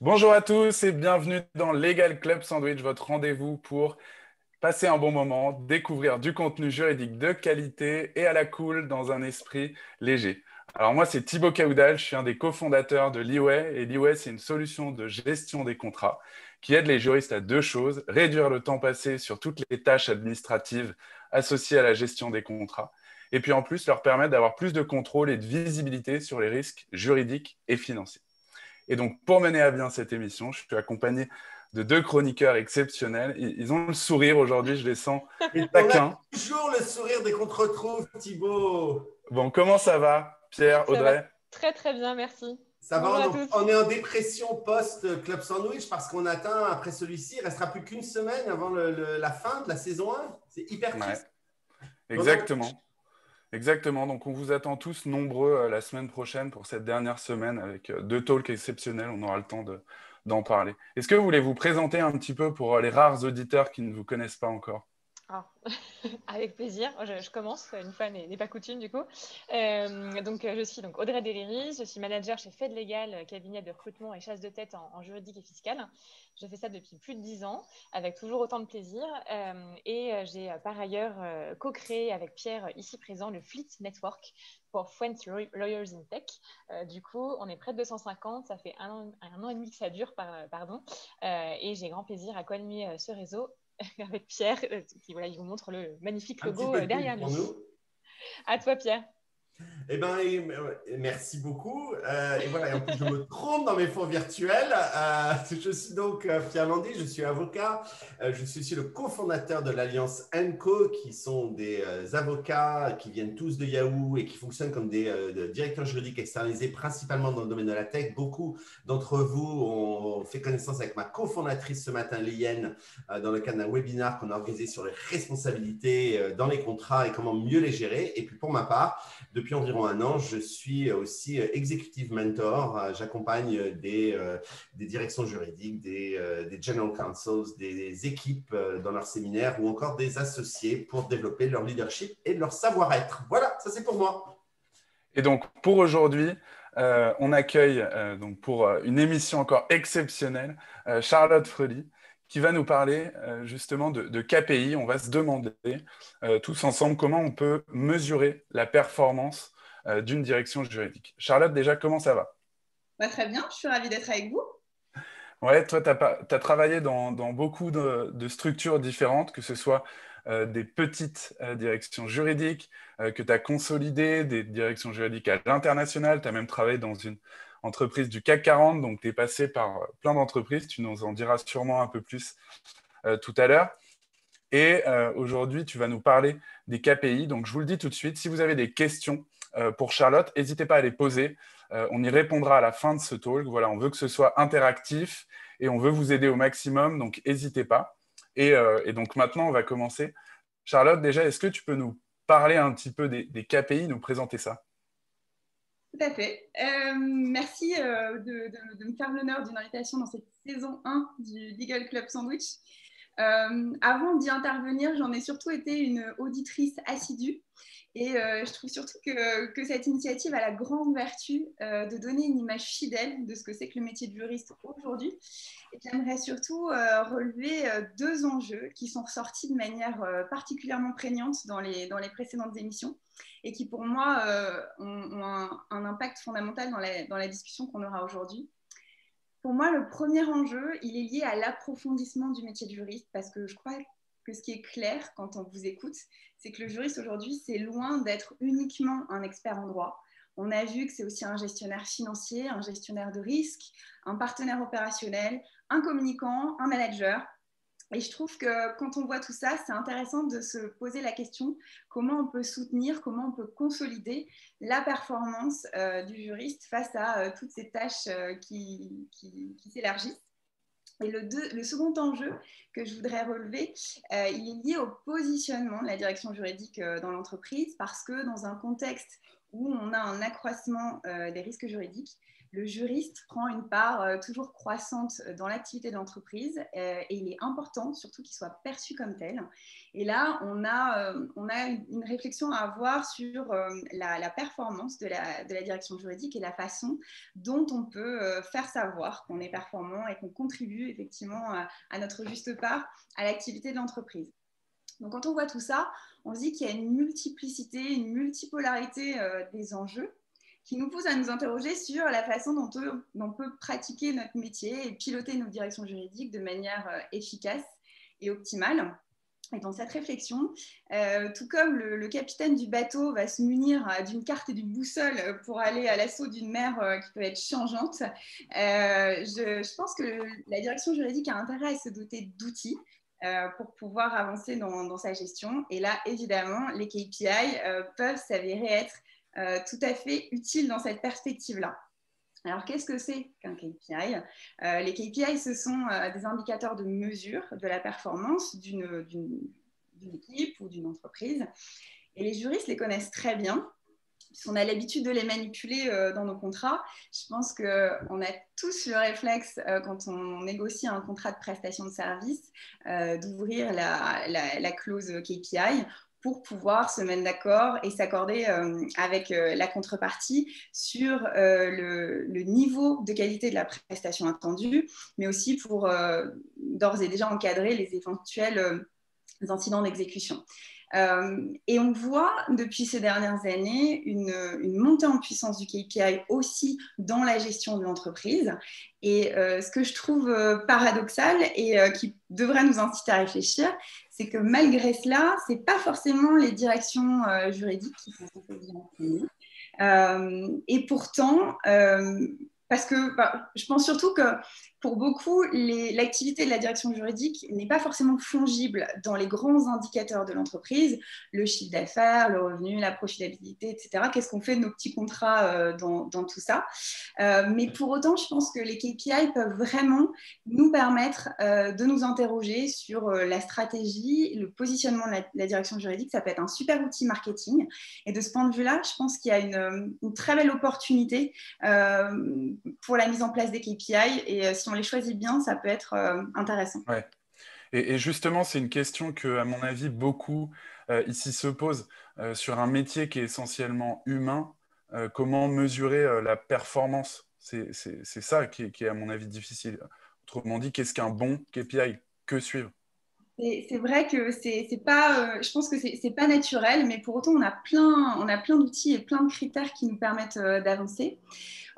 Bonjour à tous et bienvenue dans Legal Club Sandwich, votre rendez-vous pour passer un bon moment, découvrir du contenu juridique de qualité et à la cool dans un esprit léger. Alors moi, c'est Thibaut Caoudal, je suis un des cofondateurs de Leeway et Leeway, c'est une solution de gestion des contrats qui aide les juristes à deux choses, réduire le temps passé sur toutes les tâches administratives associées à la gestion des contrats et puis en plus leur permettre d'avoir plus de contrôle et de visibilité sur les risques juridiques et financiers. Et donc, pour mener à bien cette émission, je suis accompagné de deux chroniqueurs exceptionnels. Ils ont le sourire aujourd'hui, je les sens taquins. On a toujours le sourire dès qu'on te retrouve, Thibaut. Bon, comment ça va, Pierre, Ça Audrey? va très très bien, merci. Ça Bonjour va, à tous. on est en dépression post-Club Sandwich parce qu'on atteint, après celui-ci, il ne restera plus qu'une semaine avant la fin de la saison 1. C'est hyper triste. Ouais, exactement. Exactement. Donc, on vous attend tous nombreux la semaine prochaine pour cette dernière semaine avec deux talks exceptionnels. On aura le temps d'en parler. Est-ce que vous voulez vous présenter un petit peu pour les rares auditeurs qui ne vous connaissent pas encore? Avec plaisir. Je commence, une fois n'est pas coutume du coup. Je suis donc Audrey Deléry, je suis manager chez Fed Legal, cabinet de recrutement et chasse de tête en juridique et fiscal. Je fais ça depuis plus de 10 ans, avec toujours autant de plaisir. J'ai par ailleurs co-créé avec Pierre, ici présent, le Fleet Network pour French Lawyers in Tech. Du coup, on est près de 250, ça fait un an et demi que ça dure, et j'ai grand plaisir à co-animer ce réseau avec Pierre, qui il vous montre le magnifique logo derrière lui. À toi, Pierre. Eh bien, merci beaucoup. Et voilà, et en plus, je me trompe dans mes fonds virtuels. Je suis donc Pierre Landy, je suis avocat. Je suis aussi le cofondateur de l'Alliance ENCO, qui sont des avocats qui viennent tous de Yahoo et qui fonctionnent comme des directeurs juridiques externalisés, principalement dans le domaine de la tech. Beaucoup d'entre vous ont fait connaissance avec ma cofondatrice ce matin, Liane, dans le cadre d'un webinaire qu'on a organisé sur les responsabilités dans les contrats et comment mieux les gérer. Et puis, pour ma part, depuis environ un an, je suis aussi executive mentor. J'accompagne des directions juridiques, des general counsels, des équipes dans leurs séminaires ou encore des associés pour développer leur leadership et leur savoir-être. Voilà, ça c'est pour moi. Et donc, pour aujourd'hui, on accueille donc pour une émission encore exceptionnelle Charlotte Frely, qui va nous parler justement de KPI. On va se demander tous ensemble comment on peut mesurer la performance d'une direction juridique. Charlotte, déjà, comment ça va? Très bien, je suis ravie d'être avec vous. Ouais, toi, tu as travaillé dans beaucoup de structures différentes, que ce soit des petites directions juridiques que tu as consolidées, des directions juridiques à l'international. Tu as même travaillé dans une entreprise du CAC 40, donc tu es passé par plein d'entreprises. Tu nous en diras sûrement un peu plus tout à l'heure. Et aujourd'hui, tu vas nous parler des KPI. Donc, je vous le dis tout de suite, si vous avez des questions pour Charlotte, n'hésitez pas à les poser. On y répondra à la fin de ce talk. Voilà, on veut que ce soit interactif et on veut vous aider au maximum, donc n'hésitez pas. Et donc maintenant, on va commencer. Charlotte, déjà, est-ce que tu peux nous parler un petit peu des KPI, nous présenter ça? Tout à fait. Merci de me faire l'honneur d'une invitation dans cette saison 1 du Legal Club Sandwich. Avant d'y intervenir, j'en ai surtout été une auditrice assidue. Et je trouve surtout que cette initiative a la grande vertu de donner une image fidèle de ce que c'est que le métier de juriste aujourd'hui. Et j'aimerais surtout relever deux enjeux qui sont ressortis de manière particulièrement prégnante dans les précédentes émissions et qui, pour moi, ont un impact fondamental dans la discussion qu'on aura aujourd'hui. Pour moi, le premier enjeu, il est lié à l'approfondissement du métier de juriste parce que je crois que ce qui est clair quand on vous écoute, c'est que le juriste aujourd'hui, c'est loin d'être uniquement un expert en droit. On a vu que c'est aussi un gestionnaire financier, un gestionnaire de risque, un partenaire opérationnel, un communicant, un manager. Et je trouve que quand on voit tout ça, c'est intéressant de se poser la question comment on peut soutenir, comment on peut consolider la performance du juriste face à toutes ces tâches qui s'élargissent. Et le second enjeu que je voudrais relever, il est lié au positionnement de la direction juridique dans l'entreprise, parce que dans un contexte où on a un accroissement des risques juridiques, le juriste prend une part toujours croissante dans l'activité de l'entreprise et il est important surtout qu'il soit perçu comme tel. Et là, on a une réflexion à avoir sur la performance de la direction juridique et la façon dont on peut faire savoir qu'on est performant et qu'on contribue effectivement à notre juste part à l'activité de l'entreprise. Donc quand on voit tout ça, on se dit qu'il y a une multiplicité, une multipolarité des enjeux qui nous pousse à nous interroger sur la façon dont on peut pratiquer notre métier et piloter nos directions juridiques de manière efficace et optimale. Et dans cette réflexion, tout comme le capitaine du bateau va se munir d'une carte et d'une boussole pour aller à l'assaut d'une mer qui peut être changeante, je pense que la direction juridique a intérêt à se doter d'outils pour pouvoir avancer dans sa gestion. Et là, évidemment, les KPI peuvent s'avérer être tout à fait utiles dans cette perspective-là. Alors, qu'est-ce que c'est qu'un KPI ? Les KPI, ce sont des indicateurs de mesure de la performance d'une équipe ou d'une entreprise. Et les juristes les connaissent très bien. On a l'habitude de les manipuler dans nos contrats. Je pense qu'on a tous le réflexe, quand on négocie un contrat de prestation de service, d'ouvrir la clause KPI pour pouvoir se mettre d'accord et s'accorder avec la contrepartie sur le niveau de qualité de la prestation attendue, mais aussi pour d'ores et déjà encadrer les éventuels incidents d'exécution. Et on voit depuis ces dernières années une montée en puissance du KPI aussi dans la gestion de l'entreprise. Et ce que je trouve paradoxal et qui devrait nous inciter à réfléchir, c'est que malgré cela, ce n'est pas forcément les directions juridiques qui sont censées bien enseigner. Et pourtant, parce que je pense surtout que pour beaucoup, l'activité de la direction juridique n'est pas forcément fongible dans les grands indicateurs de l'entreprise, le chiffre d'affaires, le revenu, la profitabilité, etc. Qu'est-ce qu'on fait de nos petits contrats dans tout ça ? Mais pour autant, je pense que les KPI peuvent vraiment nous permettre de nous interroger sur la stratégie, le positionnement de la direction juridique. Ça peut être un super outil marketing. Et de ce point de vue-là, je pense qu'il y a une très belle opportunité pour la mise en place des KPI. Et si on les choisit bien, ça peut être intéressant. Ouais. Et justement, c'est une question que, à mon avis, beaucoup ici se posent sur un métier qui est essentiellement humain. Comment mesurer la performance? C'est ça qui est, à mon avis, difficile. Autrement dit, qu'est-ce qu'un bon KPI? Que suivre? C'est vrai que c'est pas, je pense que c'est pas naturel, mais pour autant, on a plein d'outils et plein de critères qui nous permettent d'avancer.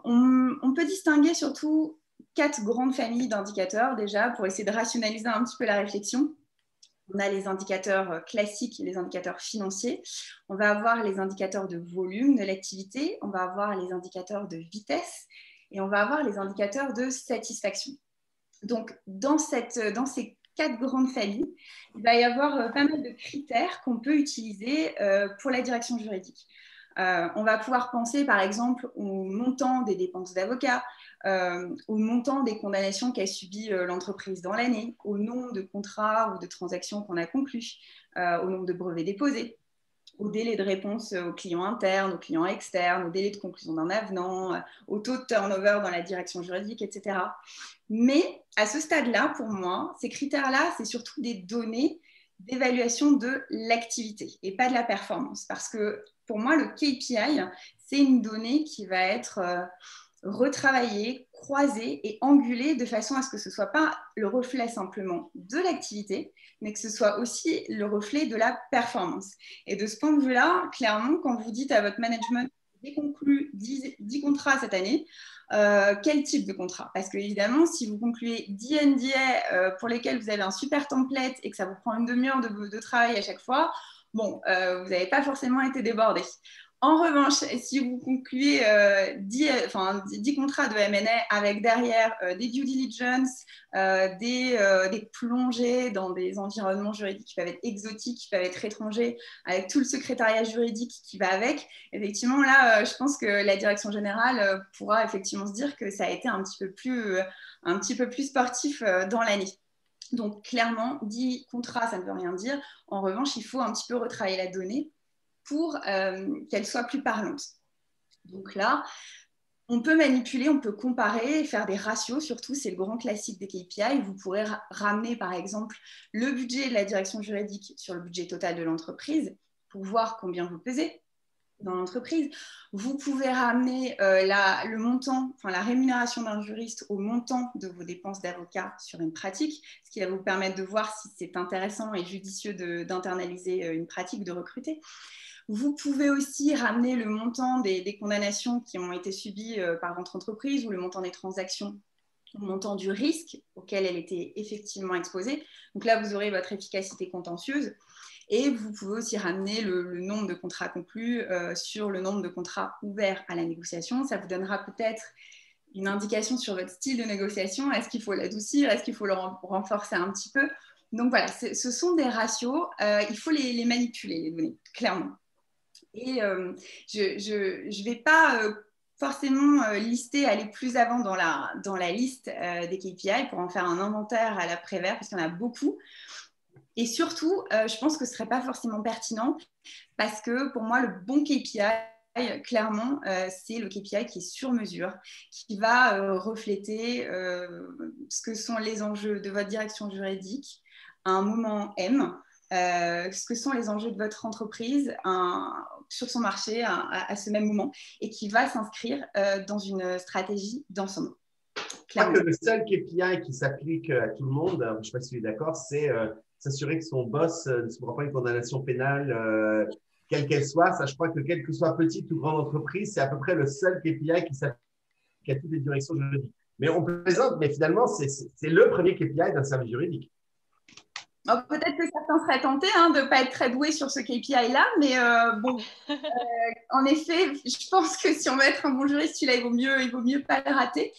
On peut distinguer surtout 4 grandes familles d'indicateurs déjà pour essayer de rationaliser un petit peu la réflexion. On a les indicateurs classiques, les indicateurs financiers. On va avoir les indicateurs de volume de l'activité. On va avoir les indicateurs de vitesse. Et on va avoir les indicateurs de satisfaction. Donc, dans ces 4 grandes familles, il va y avoir pas mal de critères qu'on peut utiliser pour la direction juridique. On va pouvoir penser par exemple au montant des dépenses d'avocat, au montant des condamnations qu'a subies l'entreprise dans l'année, au nombre de contrats ou de transactions qu'on a conclus, au nombre de brevets déposés, au délai de réponse aux clients internes, aux clients externes, au délai de conclusion d'un avenant, au taux de turnover dans la direction juridique, etc. Mais à ce stade-là, pour moi, ces critères-là, c'est surtout des données d'évaluation de l'activité et pas de la performance. Parce que pour moi, le KPI, c'est une donnée qui va être retravaillée, croisée et angulée de façon à ce que ce ne soit pas le reflet simplement de l'activité, mais que ce soit aussi le reflet de la performance. Et de ce point de vue-là, clairement, quand vous dites à votre management « j'ai conclu 10 contrats cette année », quel type de contrat? Parce que évidemment, si vous concluez 10 NDA pour lesquels vous avez un super template et que ça vous prend une demi-heure de travail à chaque fois, bon, vous n'avez pas forcément été débordé. En revanche, si vous concluez 10 contrats de M&A avec derrière des due diligence, des plongées dans des environnements juridiques qui peuvent être exotiques, qui peuvent être étrangers, avec tout le secrétariat juridique qui va avec, effectivement, là, je pense que la direction générale pourra effectivement se dire que ça a été un petit peu plus sportif dans l'année. Donc, clairement, 10 contrats, ça ne veut rien dire. En revanche, il faut un petit peu retravailler la donnée pour qu'elle soit plus parlante. Donc là, on peut manipuler, on peut comparer, faire des ratios, surtout, c'est le grand classique des KPI. Vous pourrez ramener, par exemple, le budget de la direction juridique sur le budget total de l'entreprise pour voir combien vous pesez dans l'entreprise. Vous pouvez ramener le montant, la rémunération d'un juriste au montant de vos dépenses d'avocat sur une pratique, ce qui va vous permettre de voir si c'est intéressant et judicieux d'internaliser une pratique, de recruter. Vous pouvez aussi ramener le montant des condamnations qui ont été subies par votre entreprise ou le montant des transactions, le montant du risque auquel elle était effectivement exposée. Donc là, vous aurez votre efficacité contentieuse. Et vous pouvez aussi ramener le nombre de contrats conclus sur le nombre de contrats ouverts à la négociation. Ça vous donnera peut-être une indication sur votre style de négociation. Est-ce qu'il faut l'adoucir? Est-ce qu'il faut le renforcer un petit peu? Donc voilà, ce sont des ratios. Il faut les manipuler, les données, clairement. Et je ne vais pas forcément lister, aller plus avant dans la liste des KPI pour en faire un inventaire à l'après-vert, parce qu'il y en a beaucoup. Et surtout, je pense que ce ne serait pas forcément pertinent, parce que pour moi, le bon KPI, clairement, c'est le KPI qui est sur mesure, qui va refléter ce que sont les enjeux de votre direction juridique à un moment M, ce que sont les enjeux de votre entreprise sur son marché à ce même moment, et qui va s'inscrire dans une stratégie d'ensemble. Je crois que le seul KPI qui s'applique à tout le monde, je ne sais pas si tu es d'accord, c'est s'assurer que son boss ne se prend pas une condamnation pénale, quelle qu'elle soit. Ça, je crois que quelle que soit petite ou grande entreprise, c'est à peu près le seul KPI qui s'applique à toutes les directions juridiques. Mais on plaisante, mais finalement, c'est le premier KPI d'un service juridique. Peut-être que certains seraient tentés de ne pas être très doués sur ce KPI-là, mais en effet, je pense que si on veut être un bon juriste, il vaut mieux pas le rater.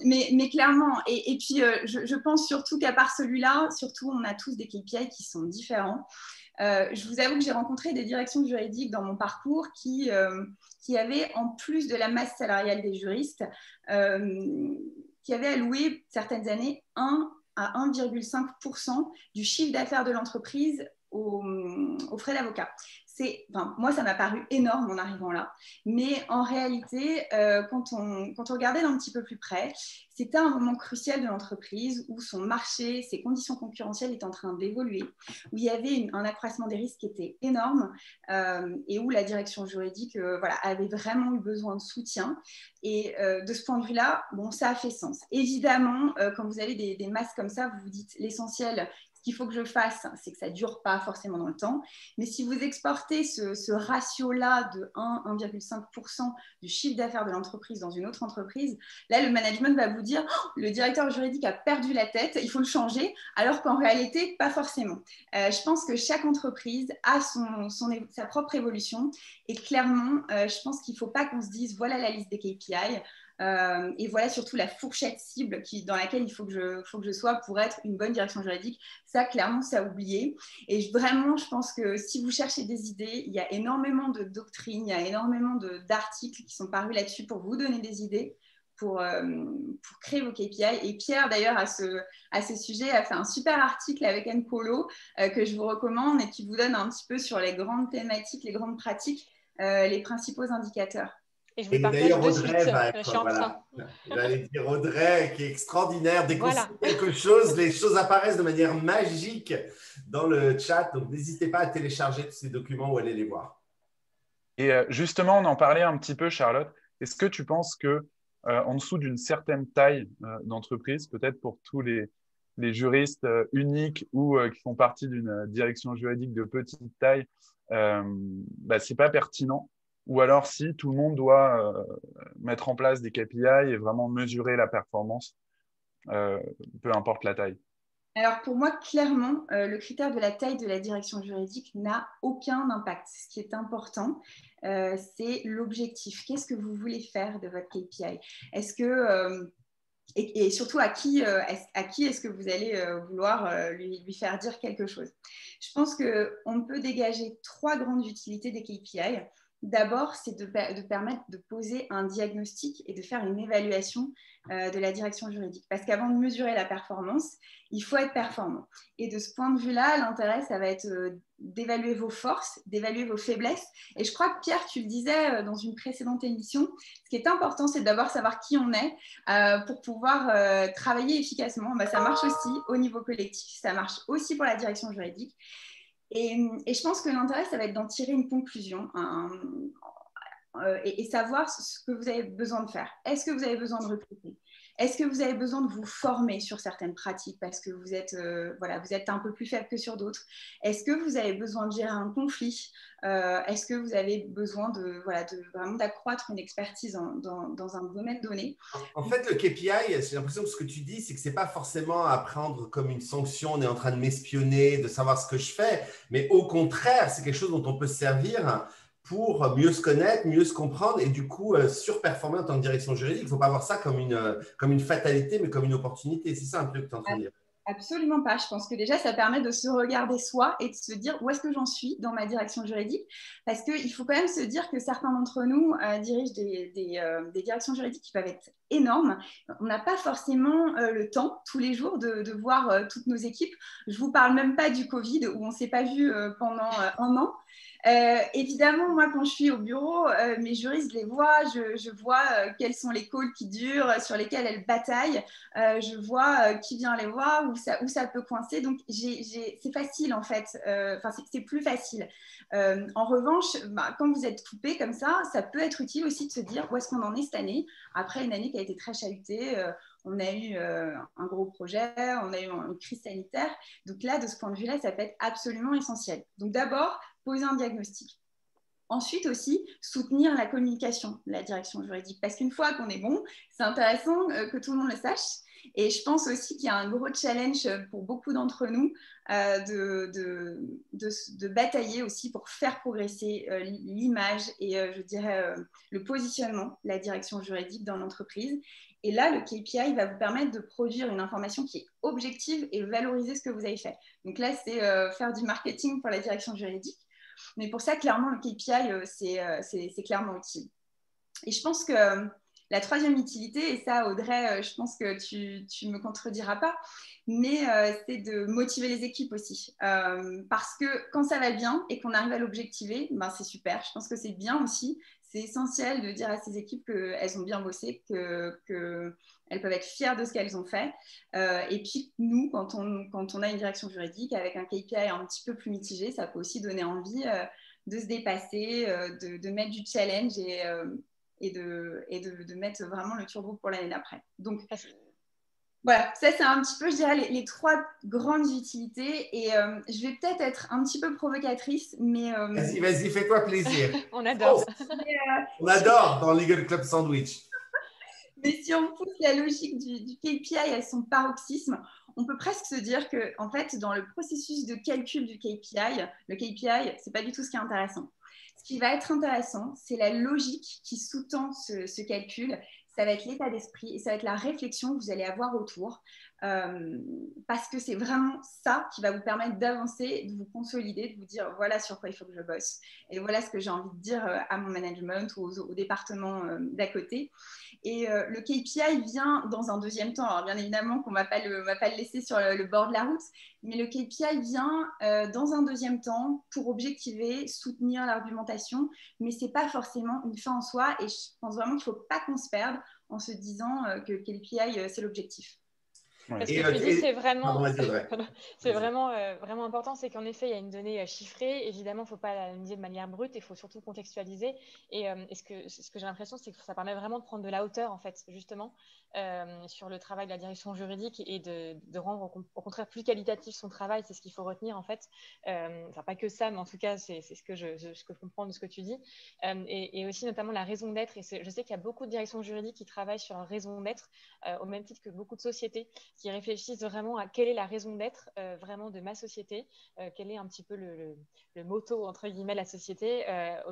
Mais clairement, et puis je pense surtout qu'à part celui-là, surtout on a tous des KPI qui sont différents. Je vous avoue que j'ai rencontré des directions juridiques dans mon parcours qui avaient, en plus de la masse salariale des juristes, qui avaient alloué certaines années 1,5% du chiffre d'affaires de l'entreprise aux frais d'avocat. Moi, ça m'a paru énorme en arrivant là, mais en réalité, quand on regardait d'un petit peu plus près, c'était un moment crucial de l'entreprise où son marché, ses conditions concurrentielles étaient en train d'évoluer, où il y avait un accroissement des risques qui était énorme et où la direction juridique avait vraiment eu besoin de soutien. Et de ce point de vue-là, ça a fait sens. Évidemment, quand vous avez des masses comme ça, vous vous dites l'essentiel, ce qu'il faut que je fasse, c'est que ça ne dure pas forcément dans le temps. Mais si vous exportez ce ratio-là de 1,5% du chiffre d'affaires de l'entreprise dans une autre entreprise, là, le management va vous dire le directeur juridique a perdu la tête, il faut le changer, alors qu'en réalité, pas forcément. Je pense que chaque entreprise a sa propre évolution. Et clairement, je pense qu'il ne faut pas qu'on se dise voilà la liste des KPI. Et voilà surtout la fourchette cible dans laquelle il faut que je sois pour être une bonne direction juridique. Ça, clairement, c'est à oublier. Et vraiment, je pense que si vous cherchez des idées, il y a énormément de doctrines, il y a énormément d'articles qui sont parus là-dessus pour vous donner des idées, pour créer vos KPI. Et Pierre, d'ailleurs, à ce sujet, a fait un super article avec Anne Polo que je vous recommande et qui vous donne un petit peu sur les grandes thématiques, les grandes pratiques, les principaux indicateurs. Et je vous partage d'ailleurs, de Audrey suite. va être, Je suis en train. J'allais dire Audrey, qui est extraordinaire. Dès qu'on sait quelque chose, les choses apparaissent de manière magique dans le chat. Donc, n'hésitez pas à télécharger tous ces documents ou aller les voir. Et justement, on en parlait un petit peu, Charlotte. Est-ce que tu penses que en dessous d'une certaine taille d'entreprise, peut-être pour tous les juristes uniques ou qui font partie d'une direction juridique de petite taille, c'est pas pertinent? Ou alors si tout le monde doit mettre en place des KPI et vraiment mesurer la performance, peu importe la taille? Alors pour moi, clairement, le critère de la taille de la direction juridique n'a aucun impact. Ce qui est important, c'est l'objectif. Qu'est-ce que vous voulez faire de votre KPI? Est-ce que, et surtout, à qui est-ce que vous allez vouloir lui faire dire quelque chose? Je pense qu'on peut dégager 3 grandes utilités des KPI. D'abord, c'est de permettre de poser un diagnostic et de faire une évaluation de la direction juridique. Parce qu'avant de mesurer la performance, il faut être performant. Et de ce point de vue-là, l'intérêt, ça va être d'évaluer vos forces, d'évaluer vos faiblesses. Et je crois que Pierre, tu le disais dans une précédente émission, ce qui est important, c'est d'abord savoir qui on est pour pouvoir travailler efficacement. Ça marche aussi au niveau collectif, ça marche aussi pour la direction juridique. Et je pense que l'intérêt, ça va être d'en tirer une conclusion et savoir ce que vous avez besoin de faire. Est-ce que vous avez besoin de recruter? Est-ce que vous avez besoin de vous former sur certaines pratiques parce que vous êtes un peu plus faible que sur d'autres? Est-ce que vous avez besoin de gérer un conflit? Est-ce que vous avez besoin vraiment d'accroître une expertise dans un domaine donné? En fait, le KPI, j'ai l'impression que ce que tu dis, c'est que ce n'est pas forcément à prendre comme une sanction, on est en train de m'espionner, de savoir ce que je fais, mais au contraire, c'est quelque chose dont on peut se servir pour mieux se connaître, mieux se comprendre et du coup surperformer en tant que direction juridique. Il ne faut pas voir ça comme une fatalité, mais comme une opportunité. C'est ça un peu que tu es en train de dire. Absolument pas. Je pense que déjà, ça permet de se regarder soi et de se dire où est-ce que j'en suis dans ma direction juridique. Parce qu'il faut quand même se dire que certains d'entre nous dirigent des directions juridiques qui peuvent être énormes. On n'a pas forcément le temps tous les jours de voir toutes nos équipes. Je ne vous parle même pas du Covid où on ne s'est pas vu pendant un an. Évidemment, moi, quand je suis au bureau, mes juristes, je les vois, je vois quels sont les calls qui durent, sur lesquels elles bataillent, je vois qui vient les voir, où ça peut coincer. Donc, c'est facile, en fait. C'est plus facile. En revanche, quand vous êtes coupé comme ça peut être utile aussi de se dire où est-ce qu'on en est cette année, après une année qui a été très chahutée. On a eu un gros projet, on a eu une crise sanitaire. Donc là, de ce point de vue-là, ça peut être absolument essentiel. Donc d'abord, poser un diagnostic. Ensuite aussi, soutenir la communication de la direction juridique. Parce qu'une fois qu'on est bon, c'est intéressant que tout le monde le sache. Et je pense aussi qu'il y a un gros challenge pour beaucoup d'entre nous de batailler aussi pour faire progresser l'image et je dirais le positionnement de la direction juridique dans l'entreprise. Et là, le KPI va vous permettre de produire une information qui est objective et valoriser ce que vous avez fait. Donc là, c'est faire du marketing pour la direction juridique. Mais pour ça, clairement, le KPI, c'est clairement utile. Et je pense que la troisième utilité, et ça, Audrey, je pense que tu ne me contrediras pas, mais c'est de motiver les équipes aussi. Parce que quand ça va bien et qu'on arrive à l'objectiver, c'est super. Je pense que c'est bien aussi. C'est essentiel de dire à ces équipes qu'elles ont bien bossé, qu'elles peuvent être fières de ce qu'elles ont fait. Et puis, nous, quand on a une direction juridique avec un KPI un petit peu plus mitigé, ça peut aussi donner envie de se dépasser, de mettre du challenge et de mettre vraiment le turbo pour l'année d'après. Donc, voilà, ça c'est un petit peu, je dirais, les 3 grandes utilités. Et je vais peut-être être un petit peu provocatrice, mais… Vas-y, fais-toi plaisir. On adore. On adore dans Legal Club Sandwich. Mais si on pousse la logique du KPI à son paroxysme, on peut presque se dire que, en fait, dans le processus de calcul du KPI, le KPI, c'est pas du tout ce qui est intéressant. Ce qui va être intéressant, c'est la logique qui sous-tend ce calcul. Ça va être l'état d'esprit et ça va être la réflexion que vous allez avoir autour. Parce que c'est vraiment ça qui va vous permettre d'avancer, de vous consolider, de vous dire voilà sur quoi il faut que je bosse et voilà ce que j'ai envie de dire à mon management ou au département d'à côté. Et le KPI vient dans un deuxième temps. Alors bien évidemment qu'on ne va pas le laisser sur le bord de la route, mais le KPI vient dans un deuxième temps pour objectiver, soutenir l'argumentation, mais ce n'est pas forcément une fin en soi. Et je pense vraiment qu'il ne faut pas qu'on se perde en se disant que le KPI, c'est l'objectif. Parce que tu dis, c'est vraiment, vraiment important, c'est qu'en effet, il y a une donnée chiffrée. Évidemment, il ne faut pas l'analyser de manière brute, il faut surtout contextualiser. Et ce que j'ai l'impression, c'est que ça permet vraiment de prendre de la hauteur, en fait, justement, sur le travail de la direction juridique et de rendre au contraire plus qualitatif son travail. C'est ce qu'il faut retenir, en fait. Enfin, pas que ça, mais en tout cas, c'est ce que je comprends de ce que tu dis. Et aussi, notamment, la raison d'être. Et je sais qu'il y a beaucoup de directions juridiques qui travaillent sur la raison d'être, au même titre que beaucoup de sociétés. qui réfléchissent vraiment à quelle est la raison d'être vraiment de ma société, quel est un petit peu le motto, entre guillemets, de la société.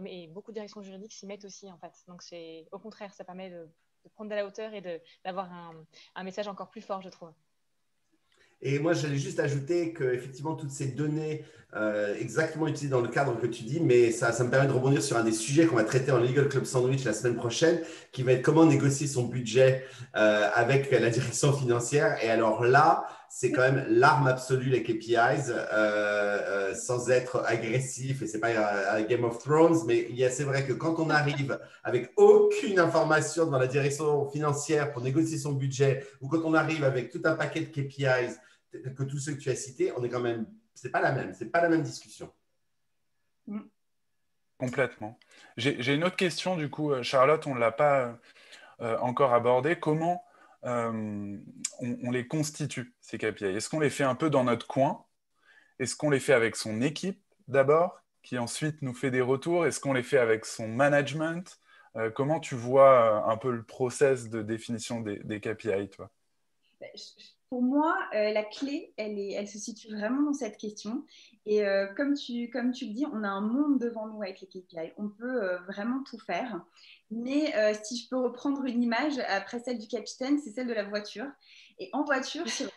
Et beaucoup de directions juridiques s'y mettent aussi, en fait. Donc, au contraire, ça permet de prendre de la hauteur et d'avoir un message encore plus fort, je trouve. Et moi, j'allais juste ajouter qu'effectivement, toutes ces données exactement utilisées dans le cadre que tu dis, mais ça me permet de rebondir sur un des sujets qu'on va traiter en Legal Club Sandwich la semaine prochaine, qui va être comment négocier son budget avec la direction financière. Et alors là, c'est quand même l'arme absolue, les KPIs, sans être agressif. Et ce n'est pas un Game of Thrones, mais c'est vrai que quand on arrive avec aucune information dans la direction financière pour négocier son budget, ou quand on arrive avec tout un paquet de KPIs, que tous ceux que tu as cités, on est quand même, c'est pas la même discussion. Complètement. J'ai une autre question, du coup, Charlotte, on ne l'a pas encore abordé. Comment on les constitue, ces KPI? Est-ce qu'on les fait un peu dans notre coin? Est-ce qu'on les fait avec son équipe d'abord, qui ensuite nous fait des retours? Est-ce qu'on les fait avec son management? Comment tu vois un peu le process de définition des KPI, toi? Pour moi, la clé, elle se situe vraiment dans cette question. Et comme tu le dis, on a un monde devant nous avec les KPI. On peut vraiment tout faire. Mais si je peux reprendre une image, après celle du capitaine, c'est celle de la voiture. Et en voiture, sur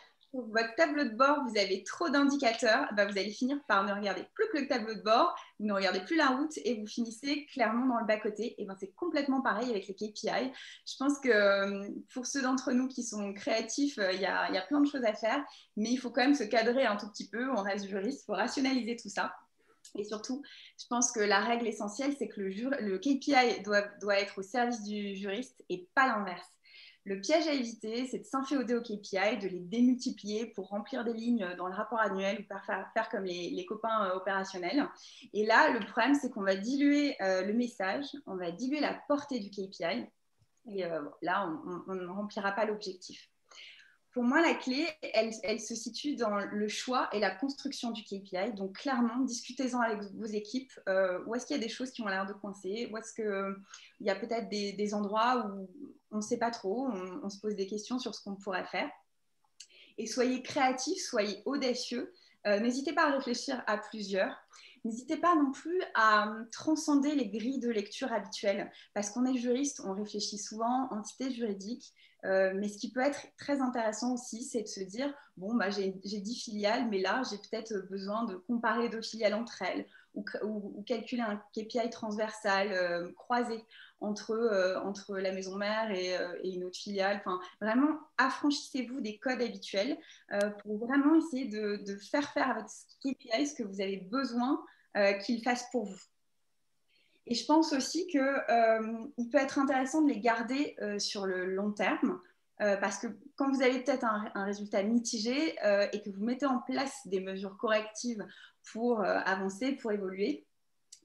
votre tableau de bord, vous avez trop d'indicateurs, bah, vous allez finir par ne regarder plus que le tableau de bord, vous ne regardez plus la route et vous finissez clairement dans le bas-côté. Et ben, c'est complètement pareil avec les KPI. Je pense que pour ceux d'entre nous qui sont créatifs, il y a plein de choses à faire, mais il faut quand même se cadrer un tout petit peu. On reste juriste, il faut rationaliser tout ça. Et surtout, je pense que la règle essentielle, c'est que le KPI doit être au service du juriste et pas l'inverse. Le piège à éviter, c'est de s'inféoder aux KPI, de les démultiplier pour remplir des lignes dans le rapport annuel ou faire comme les copains opérationnels. Et là, le problème, c'est qu'on va diluer le message, on va diluer la portée du KPI. Et là, on ne remplira pas l'objectif. Pour moi, la clé, elle se situe dans le choix et la construction du KPI. Donc, clairement, discutez-en avec vos équipes. Où est-ce qu'il y a des choses qui ont l'air de coincer? Où est-ce qu'il y a peut-être des endroits où on ne sait pas trop? On se pose des questions sur ce qu'on pourrait faire. Et soyez créatifs, soyez audacieux. N'hésitez pas à réfléchir à plusieurs. N'hésitez pas non plus à transcender les grilles de lecture habituelles. Parce qu'on est juriste, on réfléchit souvent entité juridique. Mais ce qui peut être très intéressant aussi, c'est de se dire, bon, bah, j'ai 10 filiales, mais là, j'ai peut-être besoin de comparer 2 filiales entre elles ou calculer un KPI transversal croisé entre la maison mère et une autre filiale. Enfin, vraiment, affranchissez-vous des codes habituels pour vraiment essayer de faire avec ce KPI ce que vous avez besoin qu'il fasse pour vous. Et je pense aussi qu'il peut être intéressant de les garder sur le long terme parce que quand vous avez peut-être un résultat mitigé et que vous mettez en place des mesures correctives pour avancer, pour évoluer,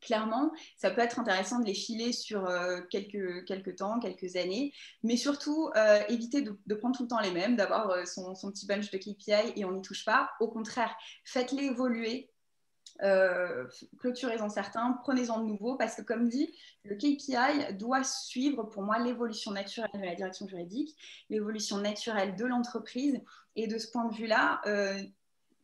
clairement, ça peut être intéressant de les filer sur quelques temps, quelques années, mais surtout éviter de prendre tout le temps les mêmes, d'avoir son petit bunch de KPI et on n'y touche pas. Au contraire, faites-les évoluer. Clôturez-en certains, prenez-en de nouveaux, parce que comme dit, le KPI doit suivre pour moi l'évolution naturelle de la direction juridique, l'évolution naturelle de l'entreprise, et de ce point de vue-là,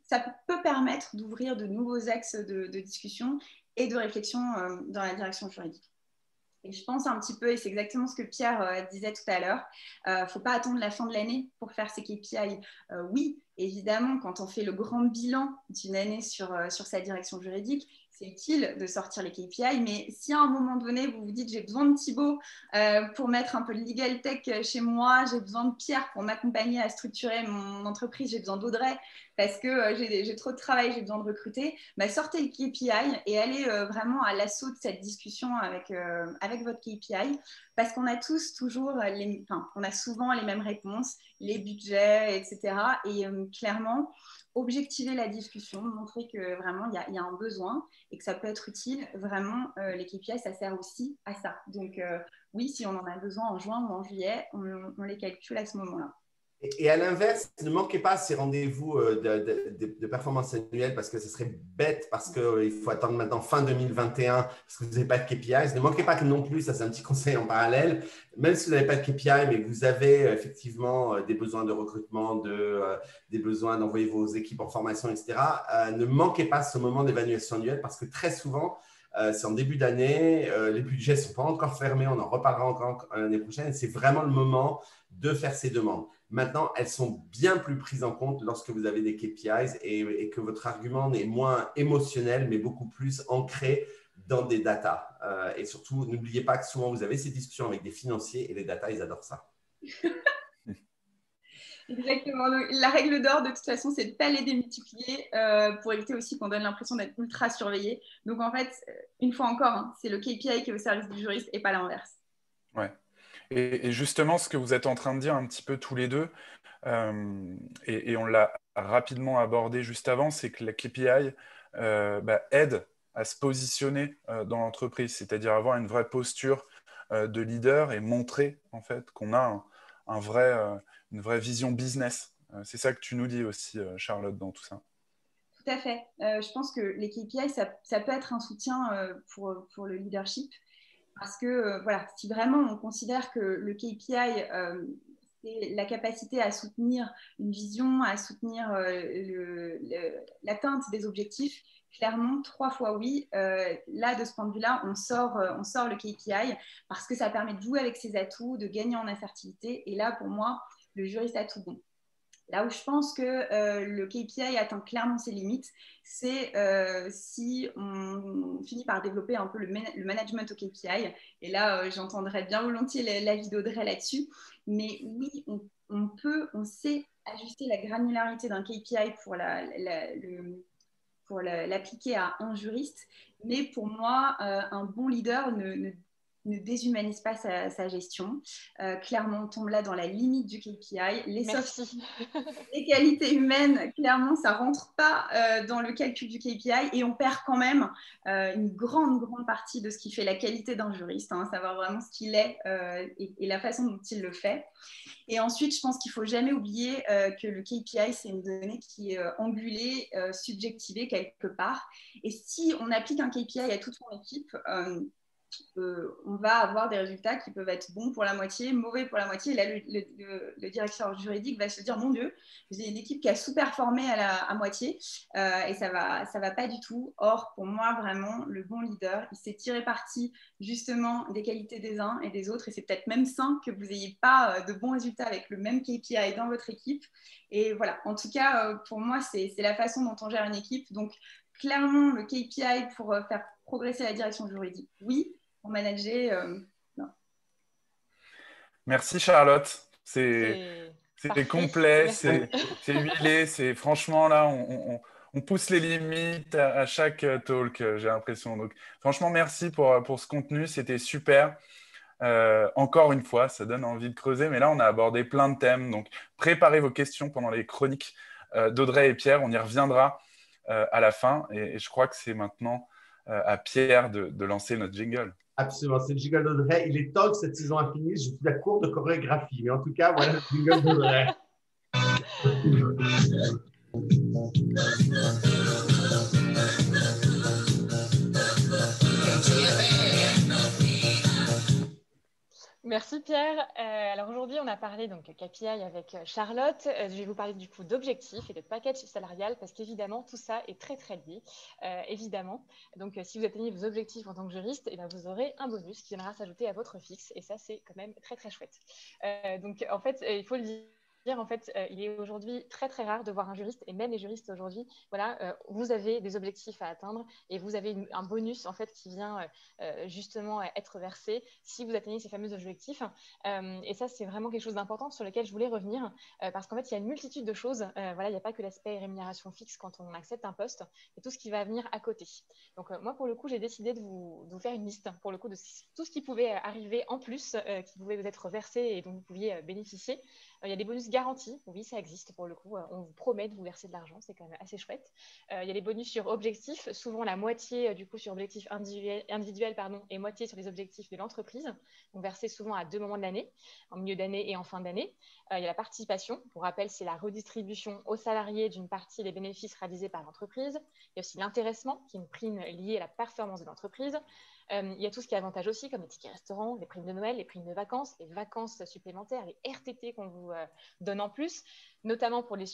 ça peut permettre d'ouvrir de nouveaux axes de discussion et de réflexion dans la direction juridique. Et je pense un petit peu, et c'est exactement ce que Pierre disait tout à l'heure, il ne faut pas attendre la fin de l'année pour faire ses KPI. Oui, évidemment, quand on fait le grand bilan d'une année sur sa direction juridique, c'est utile de sortir les KPI, mais si à un moment donné, vous vous dites j'ai besoin de Thibaut pour mettre un peu de legal tech chez moi, j'ai besoin de Pierre pour m'accompagner à structurer mon entreprise, j'ai besoin d'Audrey parce que j'ai trop de travail, j'ai besoin de recruter, bah, sortez le KPI et allez vraiment à l'assaut de cette discussion avec votre KPI, parce qu'on a tous toujours, on a souvent les mêmes réponses, les budgets, etc. Et clairement, objectiver la discussion, montrer que vraiment il y a un besoin et que ça peut être utile. Vraiment, les KPI, ça sert aussi à ça. Donc oui, si on en a besoin en juin ou en juillet, on les calcule à ce moment-là. Et à l'inverse, ne manquez pas ces rendez-vous de performance annuelle parce que ce serait bête parce qu'il faut attendre maintenant fin 2021 parce que vous n'avez pas de KPIs. Ne manquez pas que non plus, ça c'est un petit conseil en parallèle, même si vous n'avez pas de KPI mais que vous avez effectivement des besoins de recrutement, des besoins d'envoyer vos équipes en formation, etc. Ne manquez pas ce moment d'évaluation annuelle parce que très souvent, c'est en début d'année, les budgets ne sont pas encore fermés, on en reparlera encore l'année prochaine et c'est vraiment le moment de faire ces demandes. Maintenant, elles sont bien plus prises en compte lorsque vous avez des KPIs et que votre argument n'est moins émotionnel, mais beaucoup plus ancré dans des datas. Et surtout, n'oubliez pas que souvent, vous avez ces discussions avec des financiers et les datas, ils adorent ça. Exactement. Donc, la règle d'or, de toute façon, c'est de ne pas les démultiplier pour éviter aussi qu'on donne l'impression d'être ultra surveillé. Donc, en fait, une fois encore, hein, c'est le KPI qui est au service du juriste et pas l'inverse. Ouais. Et justement, ce que vous êtes en train de dire un petit peu tous les deux, et on l'a rapidement abordé juste avant, c'est que la KPI aide à se positionner dans l'entreprise, c'est-à-dire avoir une vraie posture de leader et montrer en fait qu'on a une vraie vision business. C'est ça que tu nous dis aussi, Charlotte, dans tout ça. Tout à fait. Je pense que les KPI, ça peut être un soutien pour le leadership. Parce que voilà, si vraiment on considère que le KPI, c'est la capacité à soutenir une vision, à soutenir l'atteinte des objectifs, clairement, 3 fois oui. Là, de ce point de vue-là, on sort le KPI parce que ça permet de jouer avec ses atouts, de gagner en assertivité. Et là, pour moi, le juriste a tout bon. Là où je pense que le KPI atteint clairement ses limites, c'est si on finit par développer un peu le management au KPI. Et là, j'entendrais bien volontiers l'avis d'Audrey là-dessus. Mais oui, on sait ajuster la granularité d'un KPI pour l'appliquer à un juriste. Mais pour moi, un bon leader ne déshumanise pas sa gestion. Clairement, on tombe là dans la limite du KPI. Les qualités humaines, clairement, ça ne rentre pas dans le calcul du KPI et on perd quand même une grande partie de ce qui fait la qualité d'un juriste, hein, savoir vraiment ce qu'il est et la façon dont il le fait. Et ensuite, je pense qu'il ne faut jamais oublier que le KPI, c'est une donnée qui est angulée, subjectivée quelque part. Et si on applique un KPI à toute son équipe, on va avoir des résultats qui peuvent être bons pour la moitié, mauvais pour la moitié. Et là, le directeur juridique va se dire, mon Dieu, j'ai une équipe qui a sous-performé à moitié et ça va pas du tout. Or, pour moi, vraiment, le bon leader, il sait tirer parti justement des qualités des uns et des autres. Et c'est peut-être même sain que vous n'ayez pas de bons résultats avec le même KPI dans votre équipe. Et voilà, en tout cas, pour moi, c'est la façon dont on gère une équipe. Donc, clairement, le KPI pour faire progresser la direction juridique, oui. Pour manager, non. Merci Charlotte. C'est complet, c'est huilé. Franchement là, on pousse les limites à chaque talk, j'ai l'impression. Donc franchement, merci pour ce contenu, c'était super. Encore une fois, ça donne envie de creuser, mais là, on a abordé plein de thèmes. Donc préparez vos questions pendant les chroniques d'Audrey et Pierre. On y reviendra à la fin. Et je crois que c'est maintenant à Pierre de lancer notre jingle. Absolument, c'est le jingle d'Audrey. Il est temps que cette saison a fini. Je suis la cour de chorégraphie. Mais en tout cas, voilà le jingle d'Audrey. Merci Pierre. Alors aujourd'hui, on a parlé donc KPI avec Charlotte. Je vais vous parler du coup d'objectifs et de package salarial parce qu'évidemment, tout ça est très très lié, évidemment. Donc si vous atteignez vos objectifs en tant que juriste, eh bien, vous aurez un bonus qui viendra s'ajouter à votre fixe et ça, c'est quand même très très chouette. Donc en fait, il faut le dire. En fait, il est aujourd'hui très très rare de voir un juriste et même les juristes aujourd'hui, voilà, vous avez des objectifs à atteindre et vous avez un bonus en fait qui vient justement être versé si vous atteignez ces fameux objectifs. Et ça, c'est vraiment quelque chose d'important sur lequel je voulais revenir parce qu'en fait, il y a une multitude de choses. Voilà, il n'y a pas que l'aspect rémunération fixe quand on accepte un poste et tout ce qui va venir à côté. Donc moi, pour le coup, j'ai décidé de vous faire une liste pour le coup de tout ce qui pouvait arriver en plus, qui pouvait vous être versé et dont vous pouviez bénéficier. Il y a des bonus garantie, oui, ça existe pour le coup. On vous promet de vous verser de l'argent, c'est quand même assez chouette. Il y a les bonus sur objectifs, souvent la moitié du coup sur objectifs individuels et moitié sur les objectifs de l'entreprise. Donc versés souvent à 2 moments de l'année, en milieu d'année et en fin d'année. Il y a la participation. Pour rappel, c'est la redistribution aux salariés d'une partie des bénéfices réalisés par l'entreprise. Il y a aussi l'intéressement, qui est une prime liée à la performance de l'entreprise. Il y a tout ce qui est avantage aussi, comme les tickets restaurants, les primes de Noël, les primes de vacances, les vacances supplémentaires, les RTT qu'on vous donne en plus, notamment pour les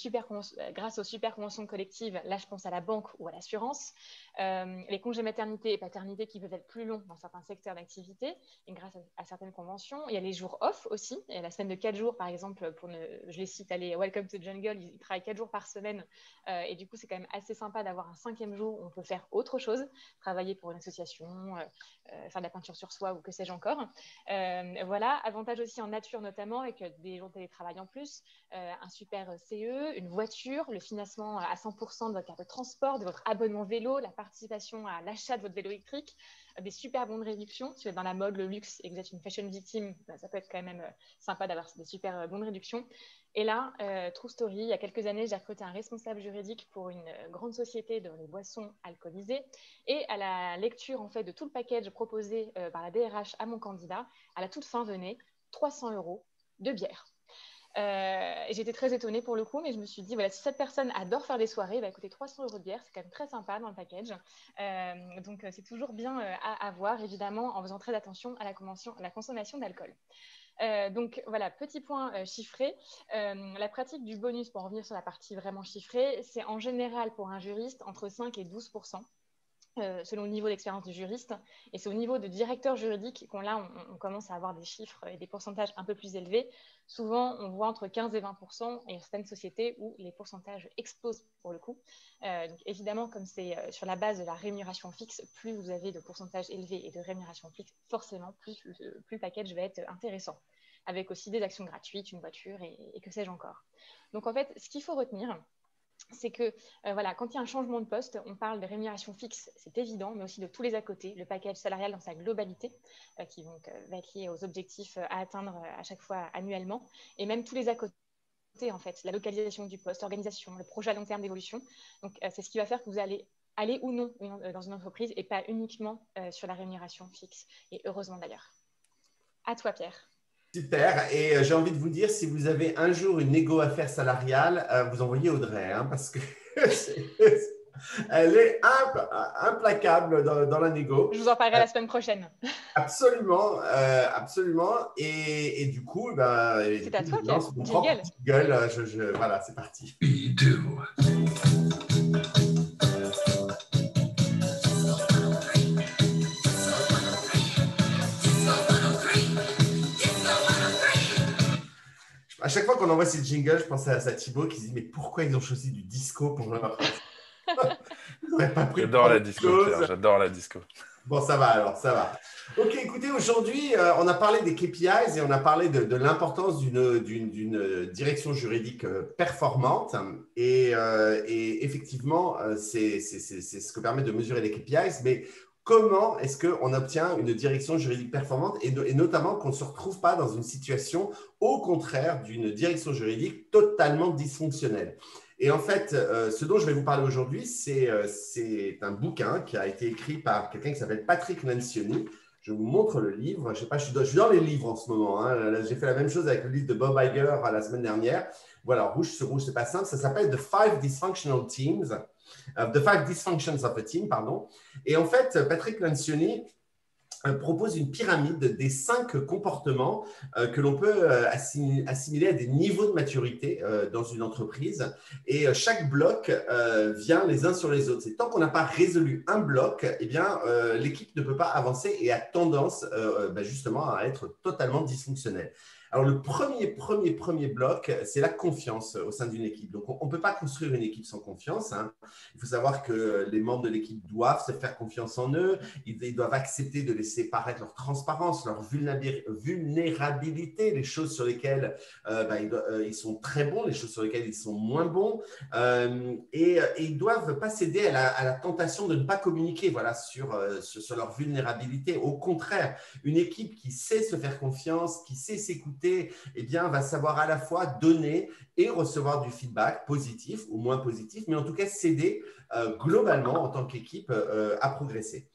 grâce aux super conventions collectives. Là, je pense à la banque ou à l'assurance. Les congés maternité et paternité qui peuvent être plus longs dans certains secteurs d'activité, et grâce à certaines conventions. Il y a les jours off aussi. Il y a la semaine de 4 jours, par exemple, je les cite, allez, Welcome to the Jungle, ils travaillent 4 jours par semaine. Et du coup, c'est quand même assez sympa d'avoir un 5e jour où on peut faire autre chose, travailler pour une association, faire de la peinture sur soie ou que sais-je encore. Voilà, avantage aussi en nature notamment, avec des jours de télétravail en plus, un super CE, une voiture, le financement à 100% de votre carte de transport, de votre abonnement vélo, la participation à l'achat de votre vélo électrique, des super bons de réduction. Si vous êtes dans la mode, le luxe et que vous êtes une fashion victime, ça peut être quand même sympa d'avoir des super bons de réduction. Et là, true story, il y a quelques années, j'ai recruté un responsable juridique pour une grande société dans les boissons alcoolisées. Et à la lecture en fait, de tout le package proposé par la DRH à mon candidat, à la toute fin venait 300 € de bière. Et j'étais très étonnée pour le coup, mais je me suis dit, voilà, si cette personne adore faire des soirées, écoutez, 300 € de bière, c'est quand même très sympa dans le package. Donc, c'est toujours bien à avoir, évidemment, en faisant très attention à la consommation d'alcool. Donc voilà, petit point chiffré. La pratique du bonus, pour en revenir sur la partie vraiment chiffrée, c'est en général pour un juriste entre 5 et 12%. Selon le niveau d'expérience du juriste. Et c'est au niveau de directeur juridique qu'on commence à avoir des chiffres et des pourcentages un peu plus élevés. Souvent, on voit entre 15 et 20%, et il y a certaines sociétés où les pourcentages explosent pour le coup. Donc évidemment, comme c'est sur la base de la rémunération fixe, plus vous avez de pourcentages élevés et de rémunération fixe, forcément, plus le package va être intéressant. Avec aussi des actions gratuites, une voiture et que sais-je encore. Donc en fait, ce qu'il faut retenir, c'est que voilà, quand il y a un changement de poste, on parle de rémunération fixe, c'est évident, mais aussi de tous les à côté, le package salarial dans sa globalité, qui va être lié aux objectifs à atteindre à chaque fois annuellement, et même tous les à côté, en fait, la localisation du poste, l'organisation, le projet à long terme d'évolution. Donc, c'est ce qui va faire que vous allez aller ou non dans une entreprise et pas uniquement sur la rémunération fixe. Et heureusement d'ailleurs. À toi, Pierre. Super. Et j'ai envie de vous dire, si vous avez un jour une négo à faire salariale, vous envoyez Audrey, hein, parce que elle est implacable dans la négo. Je vous en parlerai la semaine prochaine. Absolument, absolument. Et du coup, c'est à toi, je lance mon propre jingle. Voilà, c'est parti. À chaque fois qu'on envoie ces jingles, je pense à Thibaut qui se dit « Mais pourquoi ils ont choisi du disco pour leur J'adore la disco, Pierre, j'adore la disco. » Bon, ça va alors, ça va. Ok, écoutez, aujourd'hui, on a parlé des KPIs et on a parlé de l'importance d'une direction juridique performante. Et effectivement, c'est ce que permet de mesurer les KPIs. Mais comment est-ce qu'on obtient une direction juridique performante et notamment qu'on ne se retrouve pas dans une situation, au contraire, d'une direction juridique totalement dysfonctionnelle? Et en fait, ce dont je vais vous parler aujourd'hui, c'est un bouquin qui a été écrit par quelqu'un qui s'appelle Patrick Lencioni. Je vous montre le livre. Je sais pas, je suis dans les livres en ce moment. Hein. J'ai fait la même chose avec le livre de Bob Iger la semaine dernière. Voilà, rouge sur rouge, c'est pas simple. Ça s'appelle The Five Dysfunctional Teams. The Five Dysfunctions of a Team, pardon. Et en fait, Patrick Lencioni propose une pyramide des 5 comportements que l'on peut assimiler à des niveaux de maturité dans une entreprise. Et chaque bloc vient les uns sur les autres. C'est tant qu'on n'a pas résolu un bloc, eh bien, l'équipe ne peut pas avancer et a tendance justement à être totalement dysfonctionnelle. Alors, le premier bloc, c'est la confiance au sein d'une équipe. Donc, on ne peut pas construire une équipe sans confiance. Hein. Il faut savoir que les membres de l'équipe doivent se faire confiance en eux. Ils doivent accepter de laisser paraître leur transparence, leur vulnérabilité, les choses sur lesquelles ils sont très bons, les choses sur lesquelles ils sont moins bons. Et ils ne doivent pas céder à la tentation de ne pas communiquer sur leur vulnérabilité. Au contraire, une équipe qui sait se faire confiance, qui sait s'écouter, écouter, eh bien, va savoir à la fois donner et recevoir du feedback positif ou moins positif, mais en tout cas s'aider globalement en tant qu'équipe à progresser.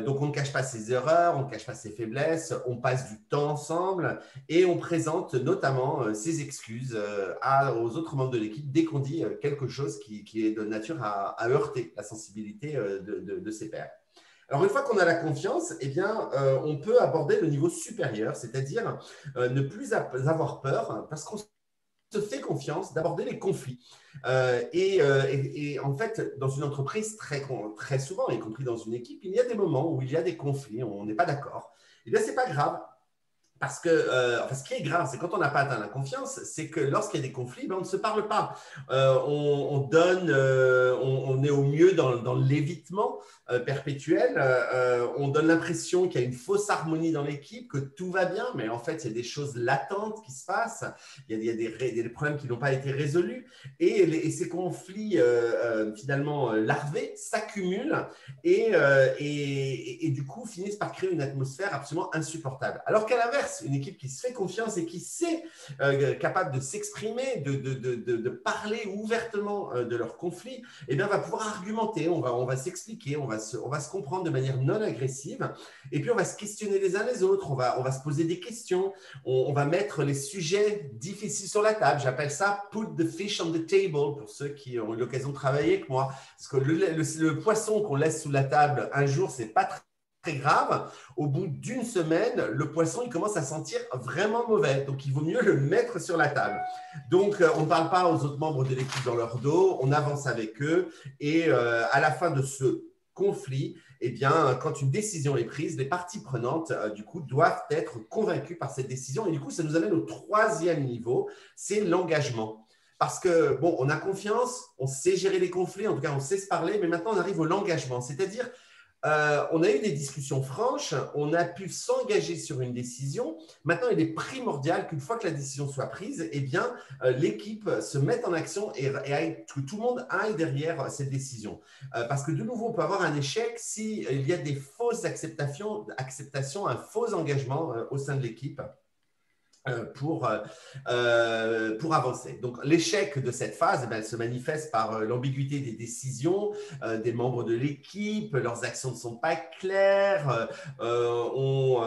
Donc, on ne cache pas ses erreurs, on ne cache pas ses faiblesses, on passe du temps ensemble et on présente notamment ses excuses aux autres membres de l'équipe dès qu'on dit quelque chose qui est de nature à heurter la sensibilité de ses pairs. Alors, une fois qu'on a la confiance, eh bien, on peut aborder le niveau supérieur, c'est-à-dire ne plus avoir peur parce qu'on se fait confiance d'aborder les conflits. Et en fait, dans une entreprise, très souvent, y compris dans une équipe, il y a des moments où il y a des conflits, on n'est pas d'accord. Eh bien, ce n'est pas grave. Parce que ce qui est grave, c'est quand on n'a pas atteint la confiance, c'est que lorsqu'il y a des conflits, ben, on ne se parle pas. On est au mieux dans l'évitement perpétuel. On donne l'impression qu'il y a une fausse harmonie dans l'équipe, que tout va bien, mais en fait, il y a des choses latentes qui se passent. Il y a des problèmes qui n'ont pas été résolus. Et ces conflits, finalement, larvés, s'accumulent et du coup, finissent par créer une atmosphère absolument insupportable. Alors qu'à l'inverse, une équipe qui se fait confiance et qui sait capable de s'exprimer, de parler ouvertement de leurs conflits, eh bien, va pouvoir argumenter, on va s'expliquer, on va se comprendre de manière non agressive et puis on va se questionner les uns les autres, on va se poser des questions, on va mettre les sujets difficiles sur la table. J'appelle ça « put the fish on the table » pour ceux qui ont eu l'occasion de travailler avec moi. Parce que le poisson qu'on laisse sous la table un jour, c'est pas très grave. Au bout d'une semaine, le poisson, il commence à sentir vraiment mauvais. Donc, il vaut mieux le mettre sur la table. Donc, on ne parle pas aux autres membres de l'équipe dans leur dos, on avance avec eux et à la fin de ce conflit, eh bien, quand une décision est prise, les parties prenantes, du coup, doivent être convaincues par cette décision. Et du coup, ça nous amène au troisième niveau, c'est l'engagement. Parce que, bon, on a confiance, on sait gérer les conflits, en tout cas, on sait se parler, mais maintenant, on arrive au l'engagement, c'est-à-dire on a eu des discussions franches, on a pu s'engager sur une décision. Maintenant, il est primordial qu'une fois que la décision soit prise, eh bien, l'équipe se mette en action et que tout le monde aille derrière cette décision. Parce que de nouveau, on peut avoir un échec s'il y a des fausses acceptations, un faux engagement au sein de l'équipe. Pour avancer. Donc, l'échec de cette phase, elle se manifeste par l'ambiguïté des décisions des membres de l'équipe, leurs actions ne sont pas claires, on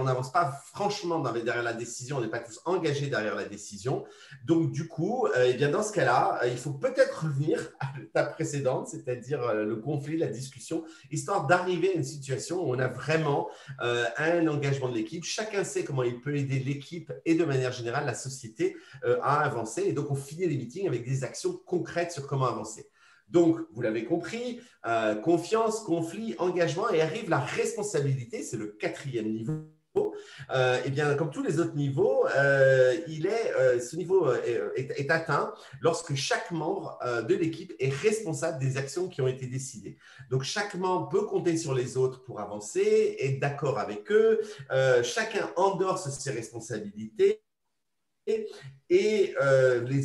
n'avance pas franchement derrière la décision, on n'est pas tous engagés derrière la décision. Donc, du coup, eh bien, dans ce cas-là, il faut peut-être revenir à l'étape précédente, c'est-à-dire le conflit, la discussion, histoire d'arriver à une situation où on a vraiment un engagement de l'équipe. Chacun sait comment il peut aider l'équipe et de manière générale la société à avancer. Et donc, on finit les meetings avec des actions concrètes sur comment avancer. Donc, vous l'avez compris, confiance, conflit, engagement et arrive la responsabilité, c'est le quatrième niveau. Eh bien, comme tous les autres niveaux, ce niveau est atteint lorsque chaque membre de l'équipe est responsable des actions qui ont été décidées. Donc, chaque membre peut compter sur les autres pour avancer, être d'accord avec eux. Chacun endosse ses responsabilités. Et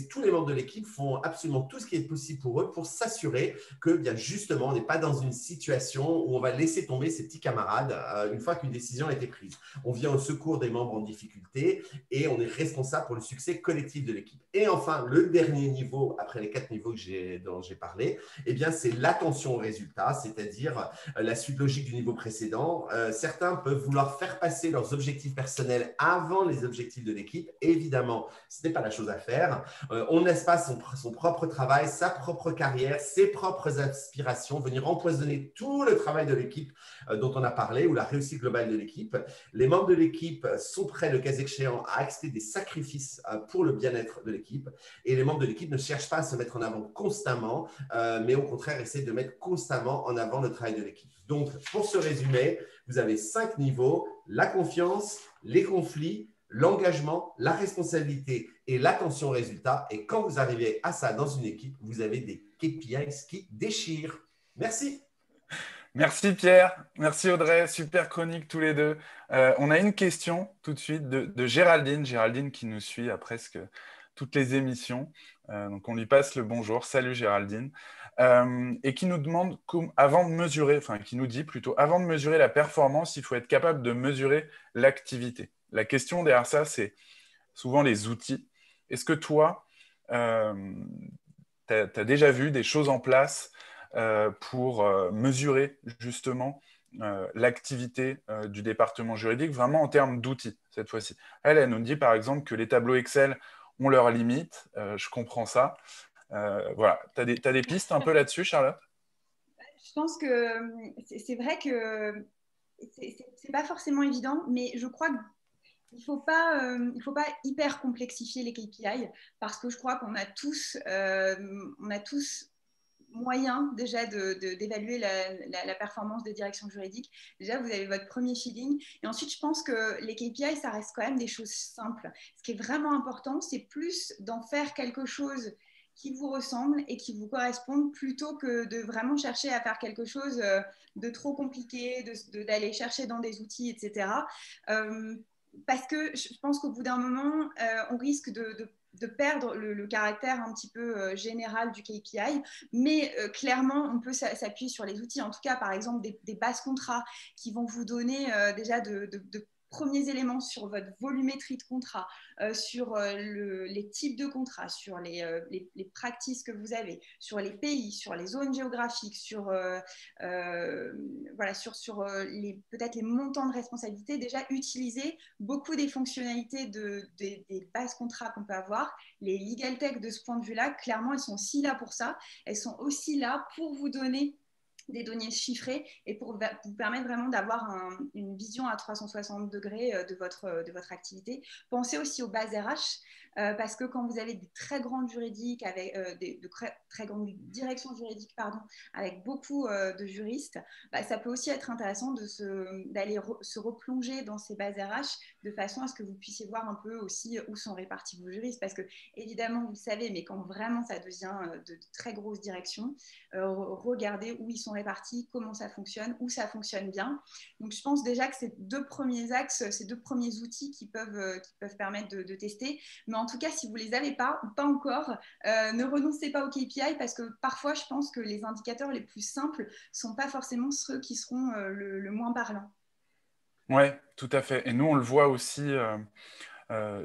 tous les membres de l'équipe font absolument tout ce qui est possible pour eux pour s'assurer que, bien justement, on n'est pas dans une situation où on va laisser tomber ses petits camarades une fois qu'une décision a été prise. On vient au secours des membres en difficulté et on est responsable pour le succès collectif de l'équipe. Et enfin, le dernier niveau, après les 4 niveaux dont j'ai parlé, eh bien, c'est l'attention au résultat, c'est-à-dire la suite logique du niveau précédent. Certains peuvent vouloir faire passer leurs objectifs personnels avant les objectifs de l'équipe. Évidemment, ce n'est pas la chose à faire. On ne laisse pas son propre travail, sa propre carrière, ses propres aspirations venir empoisonner tout le travail de l'équipe dont on a parlé ou la réussite globale de l'équipe. Les membres de l'équipe sont prêts, le cas échéant, à accepter des sacrifices pour le bien-être de l'équipe. Et les membres de l'équipe ne cherchent pas à se mettre en avant constamment, mais au contraire, essaient de mettre constamment en avant le travail de l'équipe. Donc, pour ce résumé, vous avez 5 niveaux, la confiance, les conflits, l'engagement, la responsabilité et l'attention au résultat. Et quand vous arrivez à ça dans une équipe, vous avez des KPIs qui déchirent. Merci. Merci Pierre, merci Audrey, super chronique tous les deux. On a une question tout de suite de Géraldine qui nous suit à presque toutes les émissions. Donc on lui passe le bonjour. Salut Géraldine. Et qui nous demande, qui nous dit plutôt, avant de mesurer la performance, il faut être capable de mesurer l'activité. la question derrière ça, c'est souvent les outils. Est-ce que toi, tu as déjà vu des choses en place pour mesurer justement l'activité du département juridique, vraiment en termes d'outils, cette fois-ci? Elle nous dit par exemple que les tableaux Excel ont leurs limites. Je comprends ça. Voilà. Tu as des pistes un peu là-dessus, Charlotte? Je pense que c'est vrai que c'est pas forcément évident, mais je crois qu'il il faut pas hyper complexifier les KPI parce que je crois on a tous moyen déjà d'évaluer la performance des directions juridiques. Déjà, vous avez votre premier feeling. Et ensuite, je pense que les KPI, ça reste quand même des choses simples. Ce qui est vraiment important, c'est plus d'en faire quelque chose qui vous ressemble et qui vous correspond plutôt que de vraiment chercher à faire quelque chose de trop compliqué, d'aller chercher dans des outils, etc. Parce que je pense qu'au bout d'un moment, on risque de perdre le caractère un petit peu général du KPI, mais clairement, on peut s'appuyer sur les outils, en tout cas, par exemple, des bases contrats qui vont vous donner déjà de premiers éléments sur votre volumétrie de contrat, sur les types de contrats, sur les practices que vous avez, sur les pays, sur les zones géographiques, voilà, sur peut-être les montants de responsabilité. Déjà, utiliser beaucoup des fonctionnalités des bases contrats qu'on peut avoir. Les legal tech, de ce point de vue-là, clairement, elles sont aussi là pour ça. Elles sont aussi là pour vous donner des données chiffrées et pour vous permettre vraiment d'avoir une vision à 360 degrés de votre activité. Pensez aussi aux bases RH, parce que quand vous avez des très grandes juridiques, avec très grandes directions juridiques, pardon, avec beaucoup de juristes, ça peut aussi être intéressant d'aller se replonger dans ces bases RH de façon à ce que vous puissiez voir un peu aussi où sont répartis vos juristes, parce que évidemment, vous le savez, mais quand vraiment ça devient de très grosses directions, regardez où ils sont répartis, comment ça fonctionne, où ça fonctionne bien. Donc, je pense déjà que ces deux premiers axes, ces deux premiers outils qui peuvent permettre de tester. Mais en tout cas, si vous ne les avez pas, ou pas encore, ne renoncez pas aux KPI parce que parfois, je pense que les indicateurs les plus simples ne sont pas forcément ceux qui seront le moins parlants. Oui, tout à fait. Et nous, on le voit aussi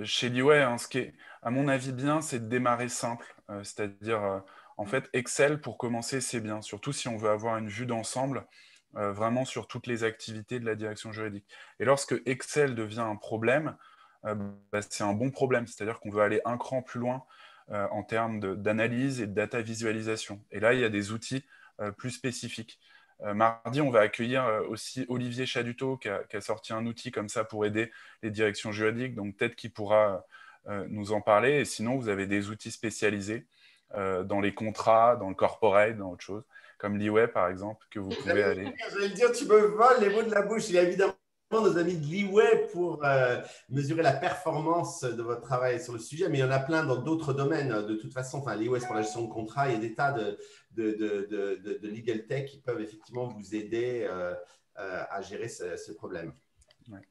chez Liway, hein, ce qui est, à mon avis, bien, c'est de démarrer simple. C'est-à-dire, en fait, Excel, pour commencer, c'est bien. Surtout si on veut avoir une vue d'ensemble, vraiment sur toutes les activités de la direction juridique. Et lorsque Excel devient un problème, c'est un bon problème. C'est-à-dire qu'on veut aller un cran plus loin en termes d'analyse et de data visualisation. Et là, il y a des outils plus spécifiques. Mardi, on va accueillir aussi Olivier Chaduto qui a sorti un outil comme ça pour aider les directions juridiques. Donc peut-être qu'il pourra nous en parler. Et sinon, vous avez des outils spécialisés dans les contrats, dans le corporate, dans autre chose, comme l'E-Way par exemple, que vous pouvez aller. J'allais le dire, tu me voles les mots de la bouche. Il y a évidemment nos amis de l'E-Way pour mesurer la performance de votre travail sur le sujet, mais il y en a plein dans d'autres domaines. De toute façon, enfin, l'E-Way, c'est pour la gestion de contrats. Il y a des tas de legal tech qui peuvent effectivement vous aider à gérer ce problème. Ouais.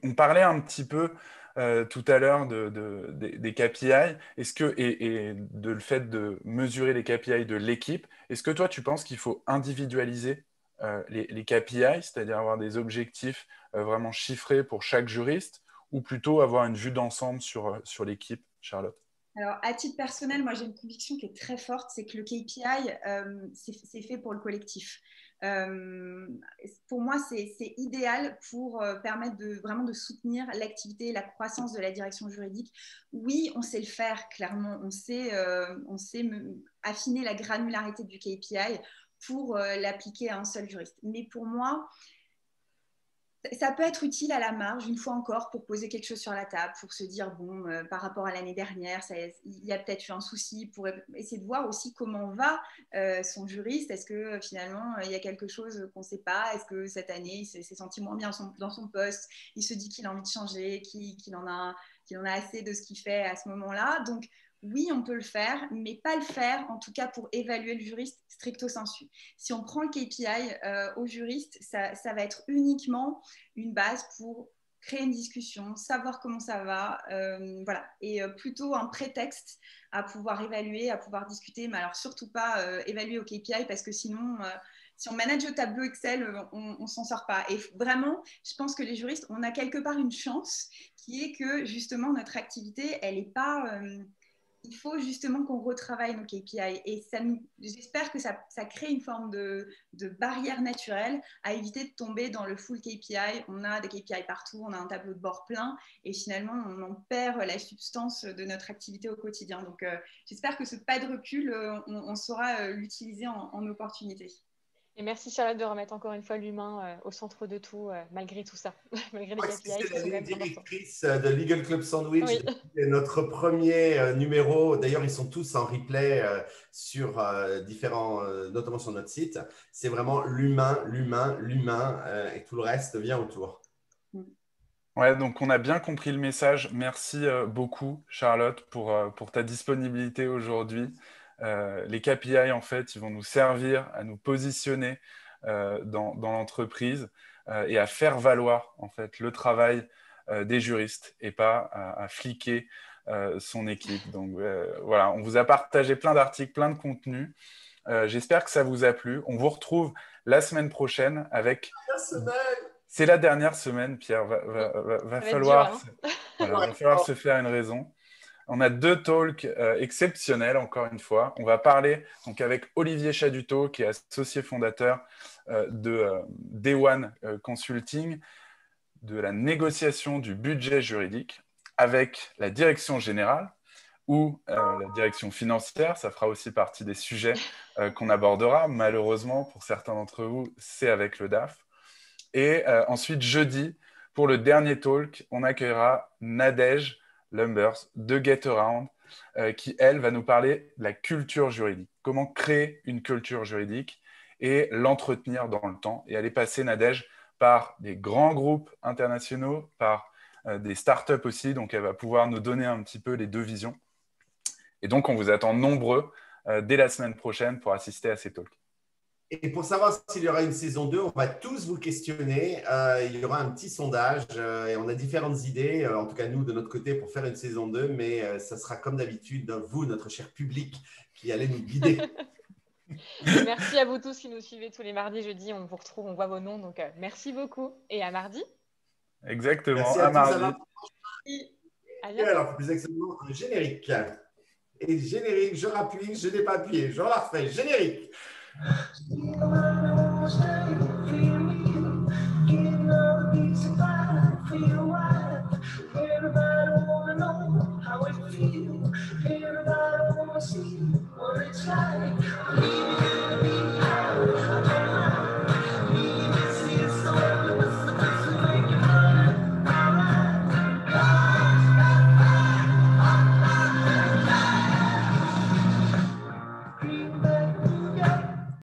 On parlait un petit peu tout à l'heure des KPI. Est-ce que, et de le fait de mesurer les KPI de l'équipe, est-ce que toi, tu penses qu'il faut individualiser les KPI, c'est-à-dire avoir des objectifs vraiment chiffrés pour chaque juriste, ou plutôt avoir une vue d'ensemble sur l'équipe, Charlotte? Alors, à titre personnel, moi, j'ai une conviction qui est très forte, c'est que le KPI, c'est fait pour le collectif. Pour moi, c'est idéal pour permettre vraiment de soutenir l'activité et la croissance de la direction juridique. Oui, on sait le faire, clairement. On sait affiner la granularité du KPI pour l'appliquer à un seul juriste. Mais pour moi, ça peut être utile à la marge, une fois encore, pour poser quelque chose sur la table, pour se dire, bon, par rapport à l'année dernière, il y a peut-être eu un souci, pour essayer de voir aussi comment va son juriste. Est-ce que finalement, il y a quelque chose qu'on ne sait pas? Est-ce que cette année, il s'est senti moins bien dans son poste? Il se dit qu'il a envie de changer, qu'il en a assez de ce qu'il fait à ce moment-là. Donc, oui, on peut le faire, mais pas le faire, en tout cas pour évaluer le juriste stricto sensu. Si on prend le KPI au juriste, ça va être uniquement une base pour créer une discussion, savoir comment ça va, voilà. Et plutôt un prétexte à pouvoir évaluer, à pouvoir discuter, mais alors surtout pas évaluer au KPI parce que sinon, si on manage au tableau Excel, on ne s'en sort pas. Et vraiment, je pense que les juristes, on a quelque part une chance qui est que justement notre activité, elle n'est pas... il faut justement qu'on retravaille nos KPI. Et j'espère que ça crée une forme de barrière naturelle à éviter de tomber dans le full KPI. On a des KPI partout, on a un tableau de bord plein et finalement, on en perd la substance de notre activité au quotidien. Donc, j'espère que ce pas de recul, on saura l'utiliser en opportunité. Et merci Charlotte de remettre encore une fois l'humain au centre de tout, malgré tout ça, malgré les KPI qui sont quand même importants. Directrice de Legal Club Sandwich, oui. c'est notre premier numéro. D'ailleurs, ils sont tous en replay sur différents, notamment sur notre site. C'est vraiment l'humain, et tout le reste vient autour. Ouais, donc on a bien compris le message. Merci beaucoup, Charlotte, pour ta disponibilité aujourd'hui. Les KPI, en fait, ils vont nous servir à nous positionner dans l'entreprise et à faire valoir, en fait, le travail des juristes et pas à fliquer son équipe. Donc voilà, on vous a partagé plein d'articles, plein de contenus. J'espère que ça vous a plu. On vous retrouve la semaine prochaine avec... C'est la dernière semaine, Pierre. Va falloir se faire une raison. On a 2 talks exceptionnels, encore une fois. On va parler donc, avec Olivier Chaduto, qui est associé fondateur de Day One Consulting, de la négociation du budget juridique avec la direction générale ou la direction financière. Ça fera aussi partie des sujets qu'on abordera. Malheureusement, pour certains d'entre vous, c'est avec le DAF. Et ensuite, jeudi, pour le dernier talk, on accueillera Nadège Lumbers de GetAround, qui, elle, va nous parler de la culture juridique. Comment créer une culture juridique et l'entretenir dans le temps. Et elle est passée, Nadège, par des grands groupes internationaux, par des startups aussi. Donc, elle va pouvoir nous donner un petit peu les 2 visions. Et donc, on vous attend nombreux dès la semaine prochaine pour assister à ces talks. Et pour savoir s'il y aura une saison 2, on va tous vous questionner. Il y aura un petit sondage et on a différentes idées, en tout cas nous de notre côté, pour faire une saison 2. Mais ça sera comme d'habitude, vous, notre cher public, qui allez nous guider. Merci à vous tous qui nous suivez tous les mardis, jeudis. On vous retrouve, on voit vos noms. Donc, merci beaucoup et à mardi. Exactement, merci à mardi. Alors, plus exactement, un générique. Et générique, je rappuie, je n'ai pas appuyé. Je la refais. Générique. Feel